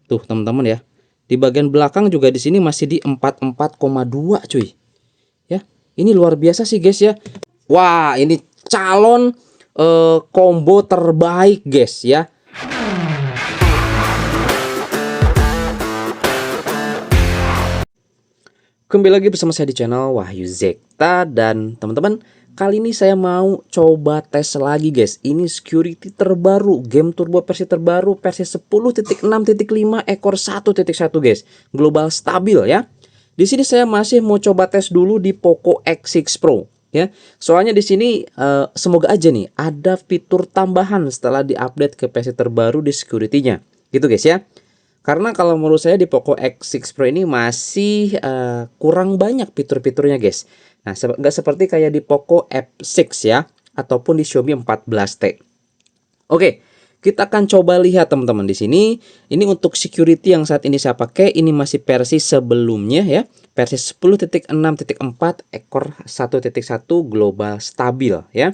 Tuh, teman-teman ya. Di bagian belakang juga di sini masih di 44,2 cuy. Ya. Ini luar biasa sih guys ya. Wah, ini calon combo terbaik guys ya. Kembali lagi bersama saya di channel Wahyu Zekta, dan teman-teman, kali ini saya mau coba tes lagi guys. Ini security terbaru, game turbo versi terbaru, versi 10.6.5 ekor 1.1 guys. Global stabil ya. Di sini saya masih mau coba tes dulu di Poco X6 Pro ya. Soalnya di sini semoga aja nih ada fitur tambahan setelah diupdate ke versi terbaru di security-nya. Gitu guys ya. Karena kalau menurut saya di Poco X6 Pro ini masih kurang banyak fitur-fiturnya guys. Nah, nggak seperti kayak di Poco F6 ya, ataupun di Xiaomi 14T. Oke, kita akan coba lihat teman-teman di sini. Ini untuk security yang saat ini saya pakai, ini masih versi sebelumnya ya, versi 10.6.4 ekor 1.1 global stabil ya.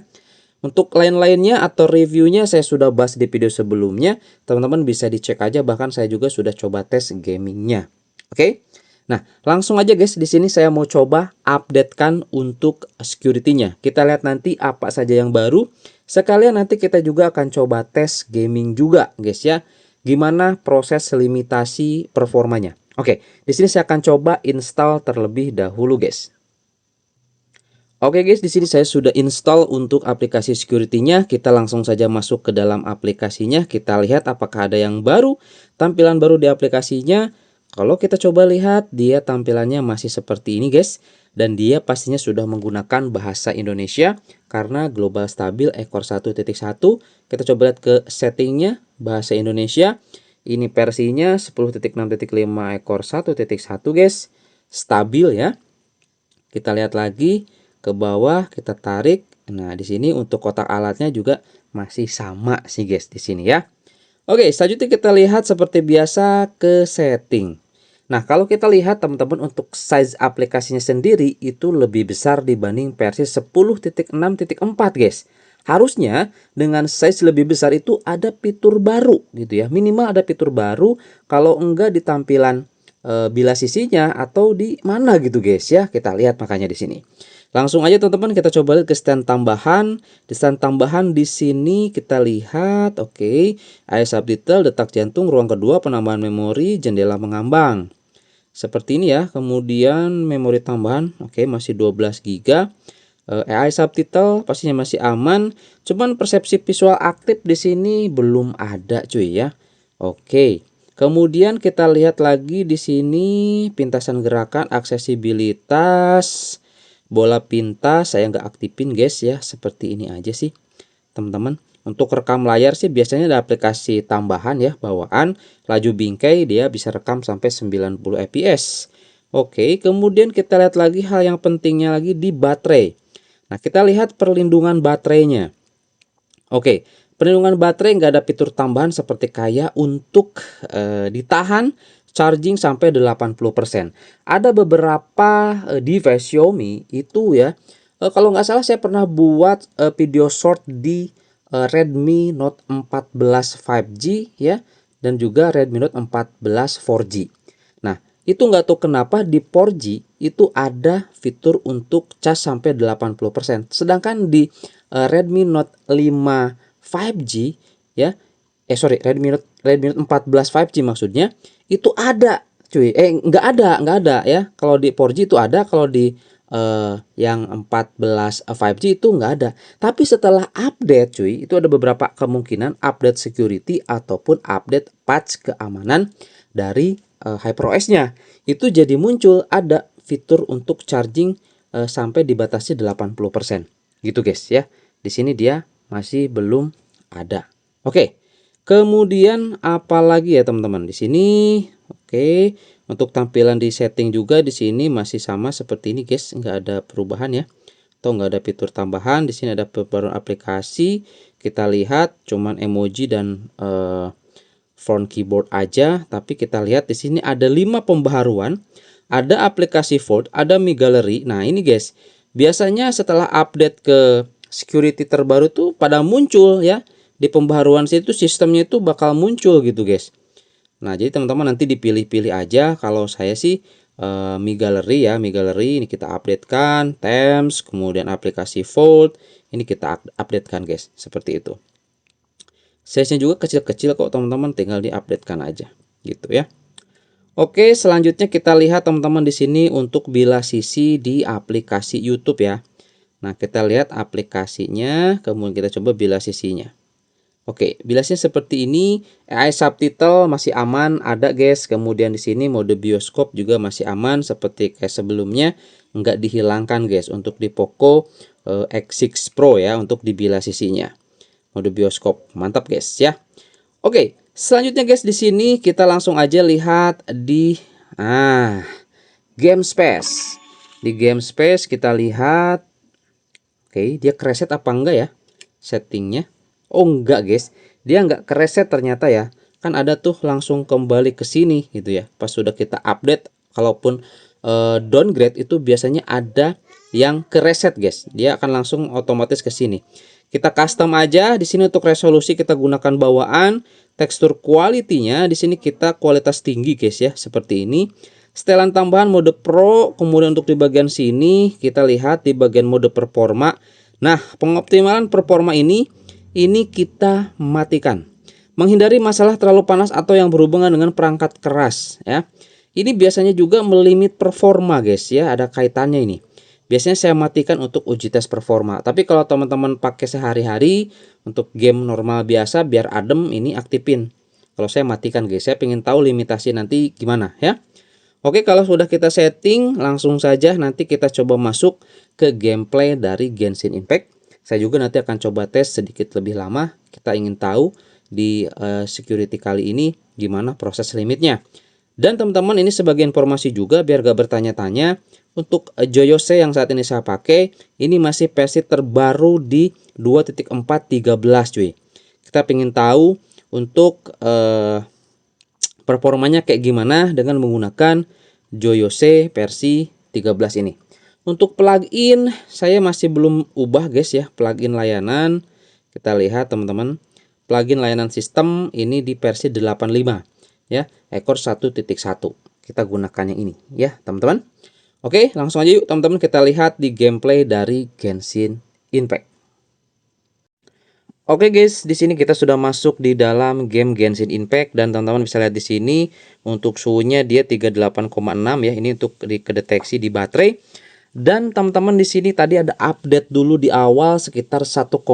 Untuk lain-lainnya atau reviewnya saya sudah bahas di video sebelumnya. Teman-teman bisa dicek aja, bahkan saya juga sudah coba tes gamingnya. Oke. Nah, langsung aja guys, di sini saya mau coba updatekan untuk security-nya. Kita lihat nanti apa saja yang baru. Sekalian nanti kita juga akan coba tes gaming juga guys ya. Gimana proses limitasi performanya. Oke, di sini saya akan coba install terlebih dahulu guys. Oke guys, di sini saya sudah install untuk aplikasi security-nya. Kita langsung saja masuk ke dalam aplikasinya. Kita lihat apakah ada yang baru, tampilan baru di aplikasinya. Kalau kita coba lihat, dia tampilannya masih seperti ini guys. Dan dia pastinya sudah menggunakan bahasa Indonesia karena global stabil ekor 1.1. Kita coba lihat ke settingnya, bahasa Indonesia. Ini versinya 10.6.5 ekor 1.1 guys. Stabil ya. Kita lihat lagi ke bawah, kita tarik. Nah, di sini untuk kotak alatnya juga masih sama sih guys di sini ya. Oke, selanjutnya kita lihat seperti biasa ke setting. Nah, kalau kita lihat teman-teman, untuk size aplikasinya sendiri itu lebih besar dibanding versi 10.6.4 guys. Harusnya dengan size lebih besar itu ada fitur baru gitu ya. Minimal ada fitur baru, kalau enggak di tampilan bilas sisinya atau di mana gitu guys ya. Kita lihat makanya di sini. Langsung aja teman-teman, kita coba lihat ke stand tambahan. Di stand tambahan di sini kita lihat, oke, eye subtitle, detak jantung, ruang kedua, penambahan memori, jendela mengambang. Seperti ini ya. Kemudian memori tambahan, oke, masih 12 GB. AI subtitle pastinya masih aman. Cuman persepsi visual aktif di sini belum ada cuy ya. Oke. Kemudian kita lihat lagi di sini pintasan gerakan, aksesibilitas, bola pintas saya nggak aktifin guys ya, seperti ini aja sih teman-teman. Untuk rekam layar sih biasanya ada aplikasi tambahan ya, bawaan laju bingkai dia bisa rekam sampai 90 fps. Oke, kemudian kita lihat lagi hal yang pentingnya lagi di baterai. Nah, kita lihat perlindungan baterainya. Oke, perlindungan baterai nggak ada fitur tambahan seperti kayak untuk ditahan charging sampai 80%. Ada beberapa device Xiaomi itu ya, kalau nggak salah saya pernah buat video short di Redmi Note 14 5G ya, dan juga Redmi Note 14 4G. Nah, itu nggak tahu kenapa di 4G itu ada fitur untuk cas sampai 80%. Sedangkan di Redmi Note 5 5G ya, Redmi Note 14 5G maksudnya, itu ada cuy. Nggak ada ya. Kalau di 4G itu ada, kalau di yang 14 5G itu nggak ada. Tapi setelah update cuy, itu ada beberapa kemungkinan update security ataupun update patch keamanan dari HyperOS-nya. Itu jadi muncul ada fitur untuk charging sampai dibatasi 80%. Gitu guys ya. Di sini dia masih belum ada. Oke. Kemudian apalagi ya teman-teman di sini. Oke, untuk tampilan di setting juga di sini masih sama seperti ini guys, nggak ada perubahan ya, atau nggak ada fitur tambahan. Di sini ada beberapa aplikasi, kita lihat cuman emoji dan front keyboard aja. Tapi kita lihat di sini ada 5 pembaharuan, ada aplikasi Vault, ada Mi Gallery. Nah ini guys, biasanya setelah update ke security terbaru tuh pada muncul ya. Di pembaharuan situ sistemnya itu bakal muncul gitu guys. Nah, jadi teman-teman nanti dipilih-pilih aja. Kalau saya sih Mi Gallery ya, Mi Gallery ini kita updatekan, Themes, kemudian aplikasi Fold, ini kita updatekan guys, seperti itu. Size-nya juga kecil-kecil kok teman-teman, tinggal diupdatekan aja gitu ya. Oke, selanjutnya kita lihat teman-teman di sini untuk bilas sisi di aplikasi YouTube ya. Nah, kita lihat aplikasinya, kemudian kita coba bilas sisinya. Oke, bilasnya seperti ini. AI subtitle masih aman, ada guys. Kemudian di sini mode bioskop juga masih aman seperti kayak sebelumnya, nggak dihilangkan guys untuk di Poco X6 Pro ya untuk di bilas sisinya. Mode bioskop, mantap guys ya. Oke, selanjutnya guys di sini kita langsung aja lihat di Game Space. Di Game Space kita lihat, oke, dia kereset apa enggak ya settingnya? Oh enggak guys, dia enggak kereset ternyata ya. Kan ada tuh langsung kembali ke sini gitu ya. Pas sudah kita update, kalaupun downgrade itu biasanya ada yang kereset guys. Dia akan langsung otomatis ke sini. Kita custom aja di sini untuk resolusi kita gunakan bawaan. Tekstur quality-nya di sini kita kualitas tinggi guys ya, seperti ini. Setelan tambahan mode Pro, kemudian untuk di bagian sini kita lihat di bagian mode performa. Nah, pengoptimalan performa ini kita matikan. Menghindari masalah terlalu panas atau yang berhubungan dengan perangkat keras ya. Ini biasanya juga melimit performa guys ya, ada kaitannya ini. Biasanya saya matikan untuk uji tes performa. Tapi kalau teman-teman pakai sehari-hari untuk game normal biasa biar adem, ini aktifin. Kalau saya matikan guys, saya pengen tahu limitasi nanti gimana ya. Oke, kalau sudah kita setting, langsung saja nanti kita coba masuk ke gameplay dari Genshin Impact. Saya juga nanti akan coba tes sedikit lebih lama. Kita ingin tahu di security kali ini gimana proses limitnya. Dan teman-teman ini sebagai informasi juga biar gak bertanya-tanya, untuk Joyose yang saat ini saya pakai ini masih versi terbaru di 2.4.13 cuy. Kita ingin tahu untuk performanya kayak gimana dengan menggunakan Joyose versi 13 ini. Untuk plugin saya masih belum ubah guys ya, plugin layanan. Kita lihat teman-teman, plugin layanan sistem ini di versi 85 ya, ekor 1.1. Kita gunakannya ini ya teman-teman. Oke, langsung aja yuk teman-teman kita lihat di gameplay dari Genshin Impact. Oke guys, di sini kita sudah masuk di dalam game Genshin Impact dan teman-teman bisa lihat di sini untuk suhunya dia 38,6 ya. Ini untuk kedeteksi di baterai. Dan teman-teman di sini tadi ada update dulu di awal sekitar 1,8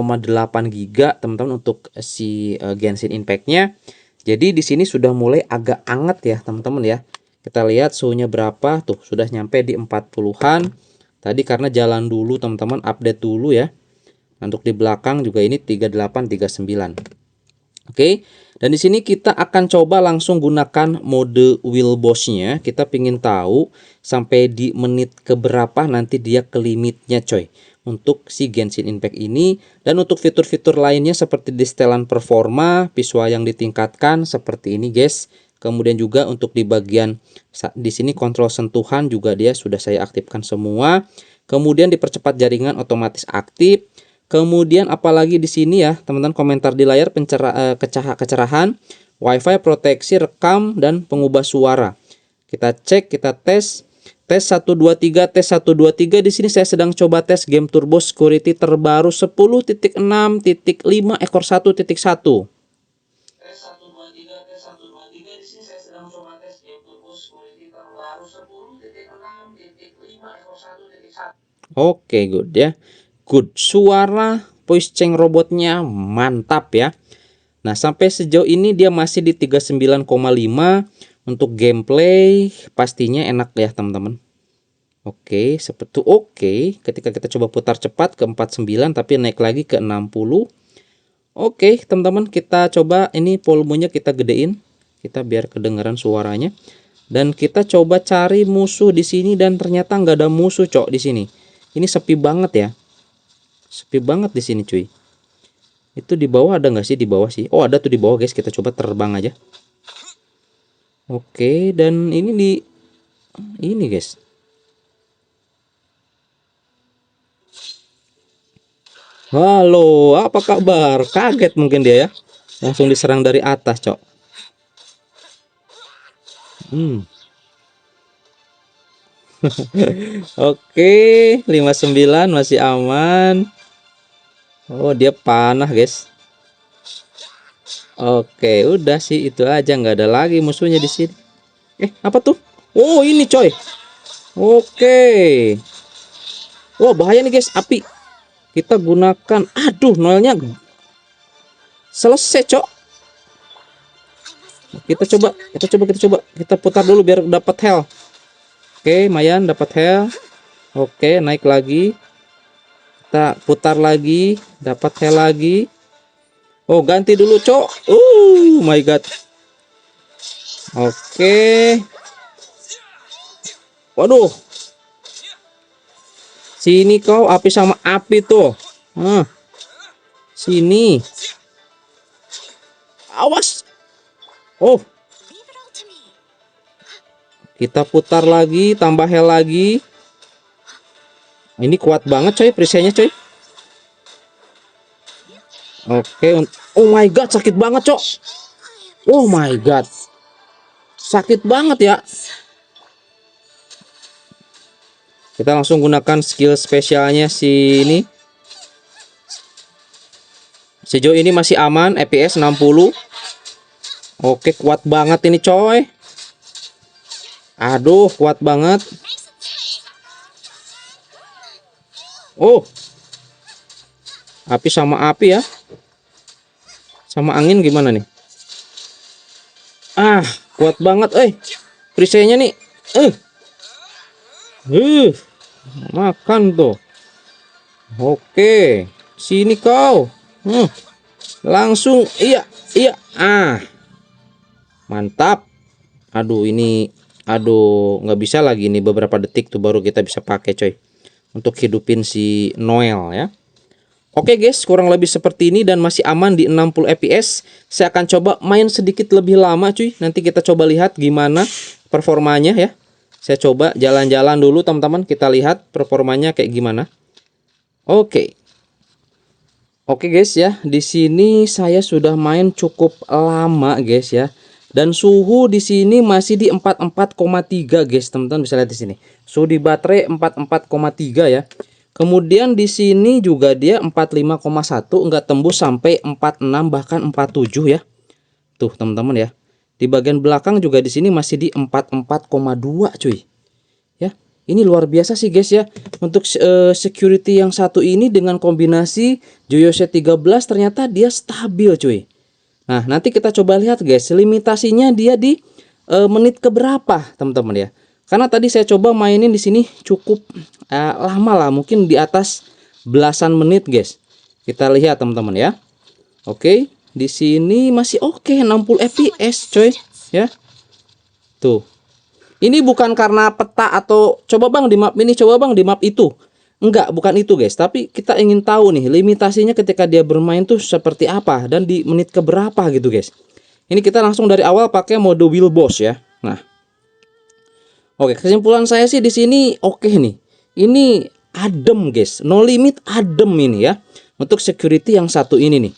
GB teman-teman untuk si Genshin Impact-nya. Jadi di sini sudah mulai agak anget ya teman-teman ya. Kita lihat suhunya berapa tuh, sudah nyampe di 40-an. Tadi karena jalan dulu teman-teman, update dulu ya. Untuk di belakang juga ini 38 39. Oke. Dan di sini kita akan coba langsung gunakan mode wheel boss-nya. Kita pingin tahu sampai di menit keberapa nanti dia ke limitnya coy. Untuk si Genshin Impact ini, dan untuk fitur-fitur lainnya seperti di setelan performa, visual yang ditingkatkan seperti ini guys. Kemudian juga untuk di bagian di sini kontrol sentuhan juga dia sudah saya aktifkan semua. Kemudian dipercepat jaringan otomatis aktif. Kemudian apalagi di sini ya teman-teman, komentar di layar kecerahan, WiFi proteksi, rekam dan pengubah suara. Kita cek, kita tes 123, tes 123. Di sini saya sedang coba tes game turbo security terbaru 10.6.5 ekor 1.1. Oke, good ya. Good. Suara voice change robotnya mantap ya. Nah, sampai sejauh ini dia masih di 39,5. Untuk gameplay pastinya enak ya, teman-teman. Oke, seperti oke. Ketika kita coba putar cepat ke 49 tapi naik lagi ke 60. Oke, teman-teman, kita coba ini volumenya kita gedein. Kita biar kedengaran suaranya. Dan kita coba cari musuh di sini dan ternyata nggak ada musuh, cok, di sini. Ini sepi banget ya. Sepi banget di sini, cuy. Itu di bawah ada nggak sih? Di bawah sih. Oh, ada tuh di bawah, guys. Kita coba terbang aja. Oke, dan ini guys. Halo, apa kabar? Kaget mungkin dia ya. Langsung diserang dari atas, cok. Hmm. Oke, 59 masih aman. Oh, dia panah, guys. Oke, udah sih itu aja, nggak ada lagi musuhnya di sini. Apa tuh? Oh, ini coy. Oke. Wah, bahaya nih, guys, api. Kita gunakan. Aduh, Noelnya selesai, cok. Kita putar dulu biar dapat health. Oke, Mayan dapat health. Oke, naik lagi. Kita putar lagi, dapat health lagi. Oh, ganti dulu, cok. My god. Oke. Waduh. Sini kau, api sama api tuh. Sini. Awas. Oh. Kita putar lagi, tambah heal lagi. Ini kuat banget coy, perisainya coy. Oke. Oh my god, sakit banget, cok. Oh my god. Sakit banget ya. Kita langsung gunakan skill spesialnya si ini. Sejauh ini masih aman, FPS 60. Oke, kuat banget ini coy. Aduh, kuat banget. Oh. Api sama api ya. Sama angin gimana nih? Kuat banget, perisainya nih. Makan tuh. Oke, sini kau. Langsung, iya. Mantap. Aduh, nggak bisa lagi ini, beberapa detik tuh baru kita bisa pakai coy untuk hidupin si Noel ya. Oke guys, kurang lebih seperti ini dan masih aman di 60 fps. Saya akan coba main sedikit lebih lama cuy. Nanti kita coba lihat gimana performanya ya. Saya coba jalan-jalan dulu teman-teman, kita lihat performanya kayak gimana. Oke guys ya, di sini saya sudah main cukup lama guys ya. Dan suhu di sini masih di 44,3 guys, teman-teman bisa lihat di sini. Suhu di baterai 44,3 ya. Kemudian di sini juga dia 45,1, enggak tembus sampai 46 bahkan 47 ya. Tuh teman-teman ya. Di bagian belakang juga di sini masih di 44,2 cuy. Ya. Ini luar biasa sih guys ya. Untuk security yang satu ini dengan kombinasi Joyose 13 ternyata dia stabil cuy. Nah, nanti kita coba lihat guys, limitasinya dia di menit keberapa, teman-teman ya. Karena tadi saya coba mainin di sini cukup lama lah, mungkin di atas belasan menit, guys. Kita lihat, teman-teman ya. Oke, di sini masih oke 60 fps, coy, ya. Tuh. Ini bukan karena peta atau coba Bang di map ini, coba Bang di map itu. Enggak, bukan itu guys, tapi kita ingin tahu nih limitasinya ketika dia bermain tuh seperti apa dan di menit keberapa gitu guys. Ini kita langsung dari awal pakai mode wheel boss ya. Nah, oke, kesimpulan saya sih di sini oke nih. Ini adem guys, no limit adem ini ya. Untuk security yang satu ini nih,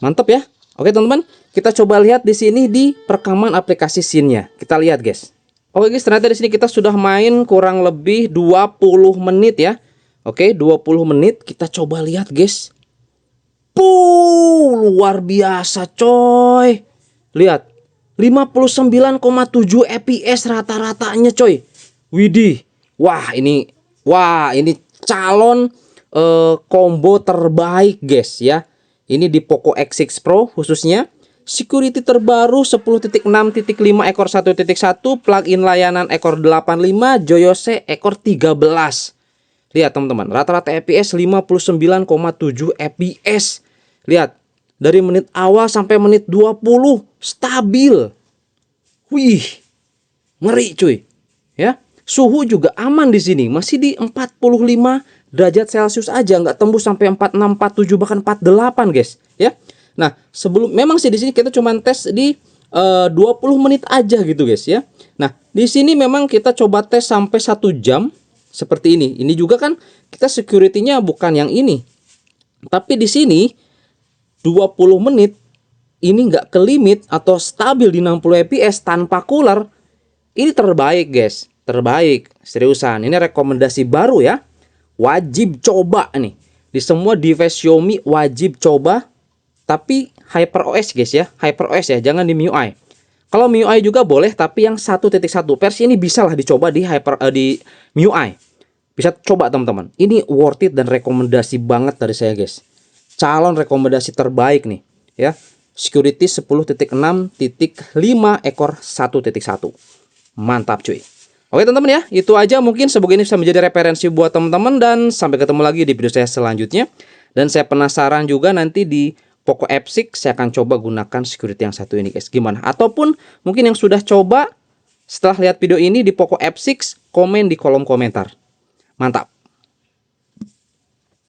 mantap ya. Oke teman-teman, kita coba lihat di sini di perekaman aplikasi scene-nya. Kita lihat guys. Oke guys, ternyata di sini kita sudah main kurang lebih 20 menit ya. Oke, 20 menit kita coba lihat guys. Luar biasa coy. Lihat, 59,7 fps rata-ratanya coy. Widih. Wah, ini calon combo terbaik guys ya. Ini di Poco X6 Pro khususnya. Security terbaru 10.6.5 ekor 1.1, plugin layanan ekor 85, Joyose ekor 13. Lihat teman-teman, rata-rata FPS 59,7 fps. Lihat, dari menit awal sampai menit 20 stabil. Wih, ngeri cuy. Ya, suhu juga aman di sini, masih di 45 derajat Celcius aja, nggak tembus sampai 46, 47 bahkan 48 guys. Ya, nah memang sih di sini kita cuma tes di 20 menit aja gitu guys ya. Nah di sini memang kita coba tes sampai 1 jam. Seperti ini. Ini juga kan kita security-nya bukan yang ini. Tapi di sini 20 menit ini nggak ke limit atau stabil di 60 fps tanpa cooler. Ini terbaik guys, terbaik, seriusan. Ini rekomendasi baru ya, wajib coba nih. Di semua device Xiaomi wajib coba. Tapi HyperOS guys ya, HyperOS ya, jangan di MIUI. Kalau MIUI juga boleh, tapi yang 1.1 versi ini bisa lah dicoba di di MIUI. Bisa coba teman-teman. Ini worth it dan rekomendasi banget dari saya guys. Calon rekomendasi terbaik nih ya. Security 10.6.5 ekor 1.1. Mantap cuy. Oke teman-teman ya, itu aja mungkin semoga ini bisa menjadi referensi buat teman-teman, dan sampai ketemu lagi di video saya selanjutnya. Dan saya penasaran juga nanti di Poco F6 saya akan coba gunakan security yang satu ini guys. Gimana? Ataupun mungkin yang sudah coba setelah lihat video ini di Poco F6, komen di kolom komentar. Mantap.